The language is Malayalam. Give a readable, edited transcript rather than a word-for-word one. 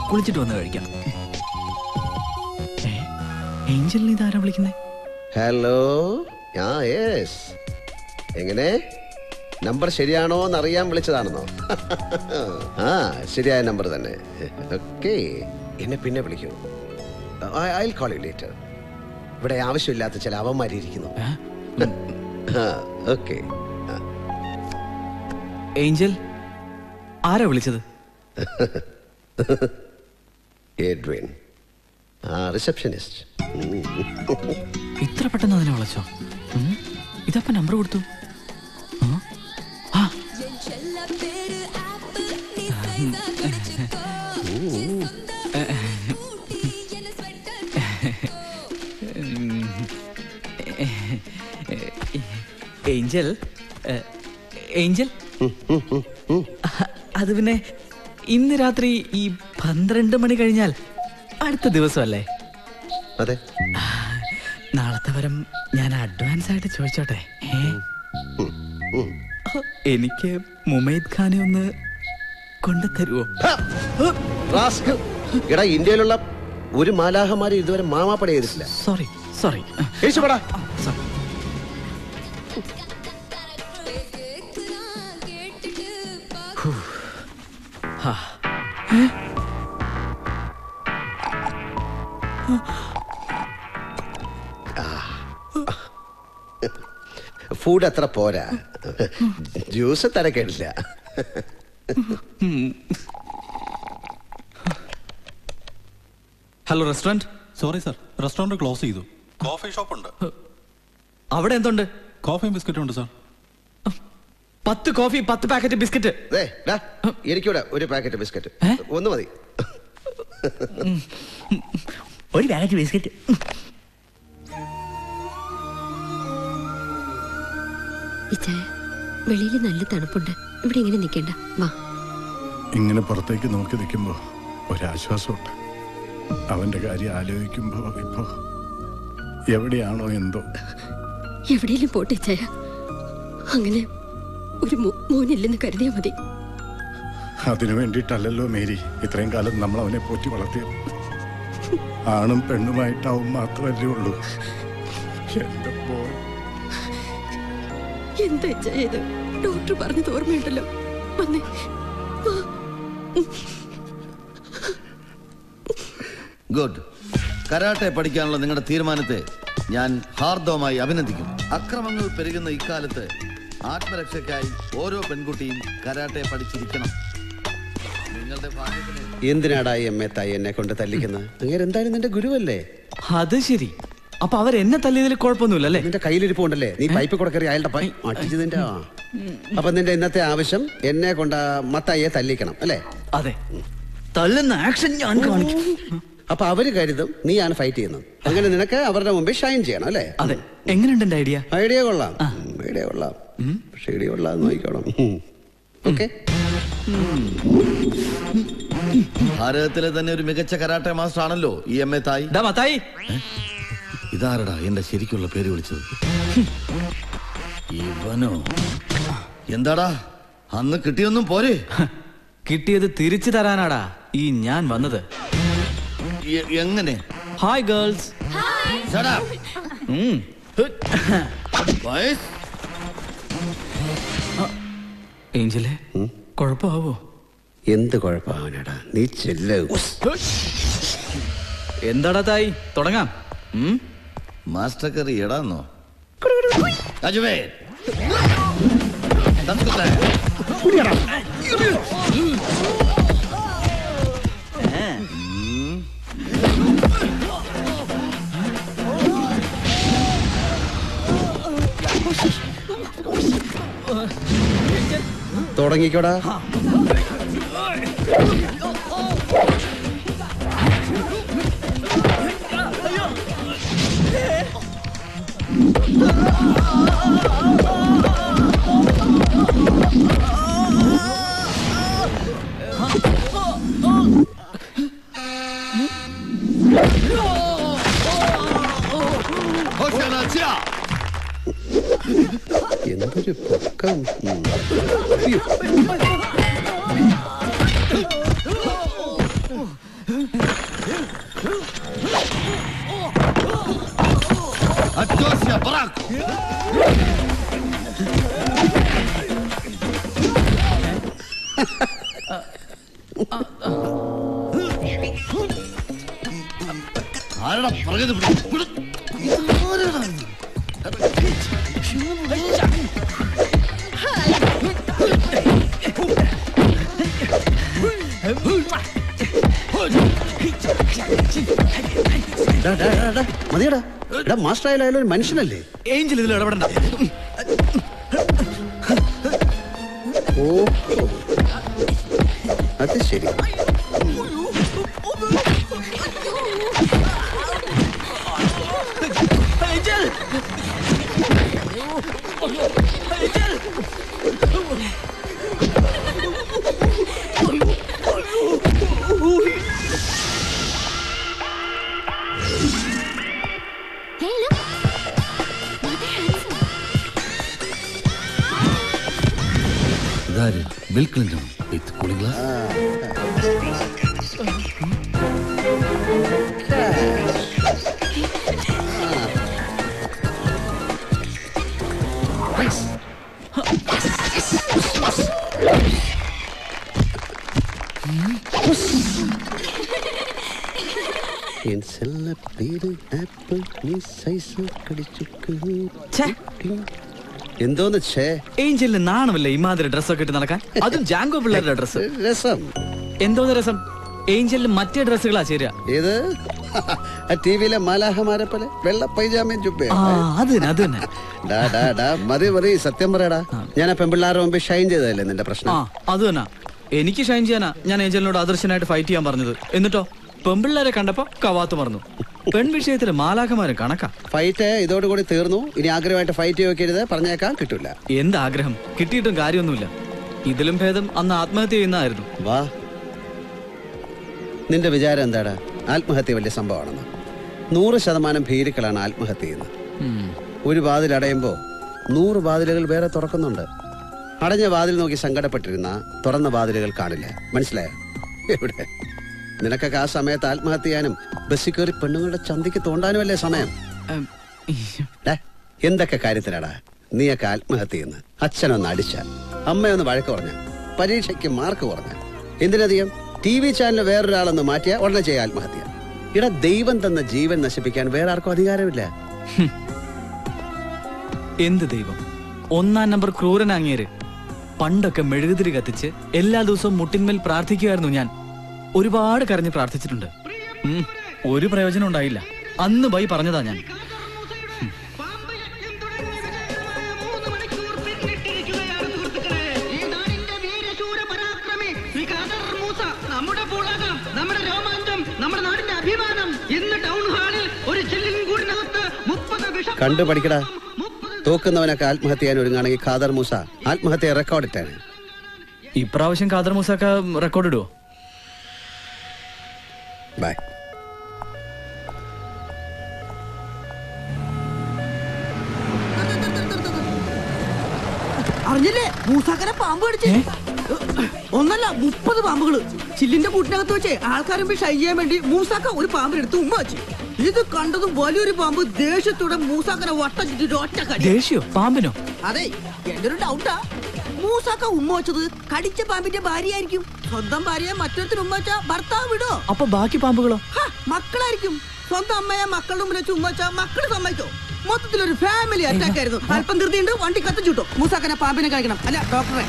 കുളിച്ചിട്ട് വന്ന് കഴിക്കാം. ഏഞ്ചലിന് ഇതാരാ വിളിക്കുന്നേ? ഹലോ. എങ്ങനെ നമ്പർ ശരിയാണോ എന്നറിയാൻ വിളിച്ചതാണെന്നോ? ആ, ശരിയായ നമ്പർ തന്നെ. ഓക്കെ, എന്നെ പിന്നെ വിളിക്കൂ. I will call you later. ഇവിടെ ആവശ്യമില്ലാത്ത ചില അവന്മാരിയിരിക്കുന്നു. ഓക്കെ. ഏഞ്ചൽ, ആരാ വിളിച്ചത്? Edwin, receptionist. ഇത്ര പെട്ടെന്ന് അതിനെ വിളിച്ചോ? ഇതപ്പ നമ്പർ കൊടുത്തു. ഏഞ്ചൽ, ഏഞ്ചൽ, അത് പിന്നെ ഇന്ന് രാത്രി ഈ 12 മണി കഴിഞ്ഞാൽ അടുത്ത ദിവസമല്ലേ? അതെ. നാളത്തെ വരം ഞാൻ അഡ്വാൻസ് ആയിട്ട് ചോദിച്ചോട്ടെ? എനിക്ക് മുമൈദ് ഖാനെ ഒന്ന് കൊണ്ടു തരുമോ? എടാ, ഇന്ത്യയിലുള്ള ഒരു മാലാഹമാരെ ഇതുവരെ മാമാപ്പട ചെയ്തിട്ടില്ല. Sorry sorry. ഫുഡ് അത്ര പോരാ, ജ്യൂസ് തരക്കേടില്ല. Hello, restaurant. Sorry sir, restaurant close ചെയ്തു. കോഫി ഷോപ്പ് ഉണ്ട്. അവിടെ എന്തുണ്ട്? കോഫിയും ബിസ്ക്കറ്റും ഉണ്ട് സാർ. 10 coffee, 10 packet biscuit. എനിക്കൂടെ ഒരു പാക്കറ്റ് ബിസ്ക്കറ്റ്. ഒന്ന് മതി. ഒരു പാക്കറ്റ് ബിസ്ക്കറ്റ്. വെളിയിൽ നല്ല തണുപ്പുണ്ട്, ഇവിടെ ഇങ്ങനെ നിൽക്കണ്ട, വാ. ഇങ്ങനെ പുറത്തേക്ക് നോക്കി നിൽക്കുമ്പോ ഒരാശ്വാസമുണ്ട്. അവന്റെ കാര്യം ആലോചിക്കുമ്പോ ഇപ്പോ എവിടെയാണോ എന്തോ. എവിടെയെങ്കിലും പോട്ടെ ചായ, അങ്ങനെ ഒരു മോനില്ലെന്ന് കരുതിയാ മതി. അതിനു വേണ്ടിയിട്ടല്ലല്ലോ മേരി ഇത്രയും കാലം നമ്മൾ അവനെ പോറ്റി വളർത്തിയത്. ആണും പെണ്ണുമായിട്ടാവും മാത്രമല്ലേ ഉള്ളൂ. എന്താ ചെയ്ത്? ഡോക്ടർ പറഞ്ഞത് ഓർമ്മയുണ്ടല്ലോ. വന്നേ. ഗുഡ്. കരാട്ടെ പഠിക്കാനുള്ള നിങ്ങളുടെ തീരുമാനത്തെ ഞാൻ ഹാർദവമായി അഭിനന്ദിക്കുന്നു. അക്രമങ്ങൾ പെരുകുന്ന ഇക്കാലത്ത് ആത്മരക്ഷയ്ക്കായി ഓരോ പെൺകുട്ടിയും കരാട്ടെ പഠിച്ചിരിക്കണം. നിങ്ങളുടെ ഭാഗ്യത്തിന്. എന്തിനാടാ എമ്മെ തായി എന്നെ കൊണ്ട് തല്ലിക്കുന്നത്? അങ്ങനെ എന്തായാലും നിന്റെ ഗുരുവല്ലേ. അത് ശരി. അപ്പൊ അവരെന്നെ തല്ലിയതിൽ കുഴപ്പമൊന്നുമില്ലല്ലേ? നിന്റെ കയ്യിലിരിപ്പുണ്ടല്ലേ, നീ പൈപ്പ് കൂടെ കയറി അയാളുടെ അടിച്ചതിന്റെ. അപ്പൊ നിന്റെ ഇന്നത്തെ ആവശ്യം എന്നെ കൊണ്ട് മത്തായിയെ തല്ലിക്കണം അല്ലേ? അതെ, തല്ലുന്ന ആക്ഷൻ ഞാൻ കാണിക്കും. അപ്പൊ അവര് കരുതും നീയാണ് ഫൈറ്റ് ചെയ്യുന്നത്. അങ്ങനെ നിനക്ക് അവരുടെ മുമ്പിൽ ഷൈൻ ചെയ്യണം അല്ലേ? അതെ. എങ്ങനെയുണ്ട് എന്റെ ഐഡിയ? ഐഡിയ കൊള്ളാം, ഐഡിയ കൊള്ളാം. പക്ഷെ ഐഡിയ കൊള്ളാം നോക്കണം. ഓക്കെ. ഭാരതത്തിലെ തന്നെ ഒരു മികച്ച കരാട്ടെ മാസ്റ്റർ ആണല്ലോ ഈ എം എ തായി. മത്തായി, ഇതാരടാ എന്റെ ശരിക്കുള്ള പേര് വിളിച്ചത്? ഇവനോ? എന്താടാ അന്ന് കിട്ടിയൊന്നും പോരെ? കിട്ടിയത് തിരിച്ചു തരാനാടാ ഈ ഞാൻ വന്നത്. എങ്ങനെ? Hi girls. ഏഞ്ചലെ, കുഴപ്പമാവോ? എന്ത് കുഴപ്പമാവനടാ, നീ ചെല്ല്. എന്താടാ തായി, തുടങ്ങാം. മാസ്റ്റർ കറി എടാന്നോ? തുടങ്ങിക്കോടാ. Hoşçakalın. എന്തൊരു പൊക്കം. അയ്യോ. Atosya, bırak! ആരടാ പറഞ്ഞത്? മതിയടാ. എടാ മാസ്റ്റർ ആയാലും ഒരു മനുഷ്യനല്ലേ? ഏഞ്ചൽ ഇതിൽ ഇടപെടണ്ട. ഓ അത് ശരി. ഇതാര്? ബിൽ ക്ലിന്റൺ വിത്ത് കൂളിംഗ് ഗ്ലാസ്. എന്തോന്ന് ഛേ? ഏഞ്ചലിന് നാണമില്ല ഇമാതിരി ഡ്രസ്സൊക്കെ ഇട്ട് നടക്കാൻ? അതും ജാങ്കോ പിള്ളേരുടെ ഡ്രസ്സ്. രസം. എന്തോന്ന് രസം? ഏഞ്ചലിന് മറ്റേ ഡ്രസ്സുകളാ ചേരുക. ഏത്? ടിവിയിലെ മാലാഹമാരെ പോലെ വെള്ള പൈജാമയും ചുപ്പേ. അത് തന്നെ. മതി മതി, സത്യം പറയടാ. ഞാൻ ആ പെൺപിള്ളാരുടെ മുമ്പ് ഷൈൻ ചെയ്തതല്ലേ നിന്റെ പ്രശ്നം? അത് തന്നെ. എനിക്ക് ഷൈൻ ചെയ്യാനാ ഞാൻ ഏഞ്ചലിനോട് ആദർശനായിട്ട് ഫൈറ്റ് ചെയ്യാൻ പറഞ്ഞത്. എന്നിട്ടോ പെൺപിള്ളേരെ കണ്ടപ്പോ കവാത്ത് മറന്നു. പെൺവിഷയത്തില് മാലാഖമാരും കണക്കാ. ഫൈറ്റ് ഇതോടുകൂടി തീർന്നു. ഇനി ആഗ്രഹമായിട്ട് ഫൈറ്റ് വെക്കരുത്, പറഞ്ഞേക്കാൻ കിട്ടൂല. എന്താഗ്രഹം? കിട്ടിയിട്ടും കാര്യമൊന്നുമില്ല. ഇതിലും ഭേദം അന്ന് ആത്മഹത്യ ചെയ്യുന്നതായിരുന്നു. വാ, നിന്റെ വിചാരം എന്താടാ? ആത്മഹത്യ വലിയ സംഭവമാണെന്ന്? 100% ഭീരുക്കളാണ് ആത്മഹത്യ ചെയ്യുന്നത്. ഒരു വാതിൽ അടയുമ്പോ 100 വാതിലുകൾ വേറെ തുറക്കുന്നുണ്ട്. അടഞ്ഞ വാതിൽ നോക്കി സങ്കടപ്പെട്ടിരുന്ന തുറന്ന വാതിലുകൾ കാണില്ല. മനസ്സിലായോ? എവിടെ? നിനക്കൊക്കെ ആ സമയത്ത് ആത്മഹത്യ ചെയ്യാനും ബസ്സിൽ കയറി പെണ്ണുങ്ങളുടെ ചന്തിക്ക് തോണ്ടാനുമല്ലേ സമയം? എന്തൊക്കെ കാര്യത്തിലാടാ നീയൊക്കെ ആത്മഹത്യ ചെയ്യുന്നത്? അച്ഛനൊന്ന് അടിച്ച, അമ്മയൊന്ന് വഴക്ക് പറഞ്ഞ, പരീക്ഷയ്ക്ക് മാർക്ക് കുറഞ്ഞ, എന്തിനധികം TV ചാനൽ വേറൊരാളൊന്ന് മാറ്റിയ ഉടനെ ചെയ്യാൻ ആത്മഹത്യ. ഇട ദൈവം തന്ന ജീവൻ നശിപ്പിക്കാൻ വേറെ ആർക്കും അധികാരമില്ല. എന്ത് ദൈവം? 1-ാം നമ്പർ ക്രൂരനാങ്ങിയര്. പണ്ടൊക്കെ മെഴുകുതിരി കത്തിച്ച് എല്ലാ ദിവസവും മുട്ടിന്മേൽ പ്രാർത്ഥിക്കുമായിരുന്നു ഞാൻ. ഒരുപാട് കരഞ്ഞ് പ്രാർത്ഥിച്ചിട്ടുണ്ട്. ഒരു പ്രയോജനം ഉണ്ടായില്ല. അന്ന് ബൈ പറഞ്ഞതാ ഞാൻ. കണ്ടു പഠിക്കടാ. തോക്കുന്നവനൊക്കെ ആത്മഹത്യ ചെയ്യാൻ ഒരുങ്ങാണെങ്കിൽ ഖാദർ മൂസ ആത്മഹത്യ റെക്കോർഡ് ഇട്ടാണ്. ഇപ്രാവശ്യം ഖാദർ മൂസൊക്കെ റെക്കോർഡ് ഇടുവോ? ബൈ. അറിഞ്ഞില്ലേ മൂസാക്കനെ പാമ്പ് കടിച്ച്? ഒന്നല്ല 30 പാമ്പുകള് ചില്ലിന്റെ കൂട്ടിനകത്ത് വെച്ചേ ആൾക്കാരും ഷൈ ചെയ്യാൻ വേണ്ടി മൂസാക്ക ഒരു പാമ്പിനെടുത്ത് ഉമ്മ വെച്ചു. ഇത് കണ്ടതും വലിയൊരു പാമ്പ് ദേഷ്യത്തോടെ മൂസാക്കനെ വട്ടം ചുറ്റിട്ട് ഒറ്റ കടി. ദേഷ്യോ? പാമ്പിനോ? അതെ, എന്റെ ഒരു ഡൗട്ടാ. മൂസാക്ക ഉമ്മ വെച്ചത് കടിച്ച പാമ്പിന്റെ ഭാര്യയായിരിക്കും. സ്വന്തം ഭാര്യയെ മറ്റൊരുത്തിന് ഉമ്മ വെച്ചാ ഭർത്താവ് വിടോ? അപ്പൊ ബാക്കി പാമ്പുകളോ? മക്കളായിരിക്കും. സ്വന്തം അമ്മയെ മക്കളുടെ മുമ്പിൽ വെച്ച് ഉമ്മ വെച്ചാ മക്കള് സമ്മതിച്ചോ? മൊത്തത്തിലൊരു ഫാമിലി അറ്റാക്ക് ആയിരുന്നു. അല്പം ധൃതിയുണ്ട്, വണ്ടി കത്തിച്ചുട്ടോ. മൂസാക്കനെ പാമ്പിനെ കഴിക്കണം. അല്ല ഡോക്ടറെ.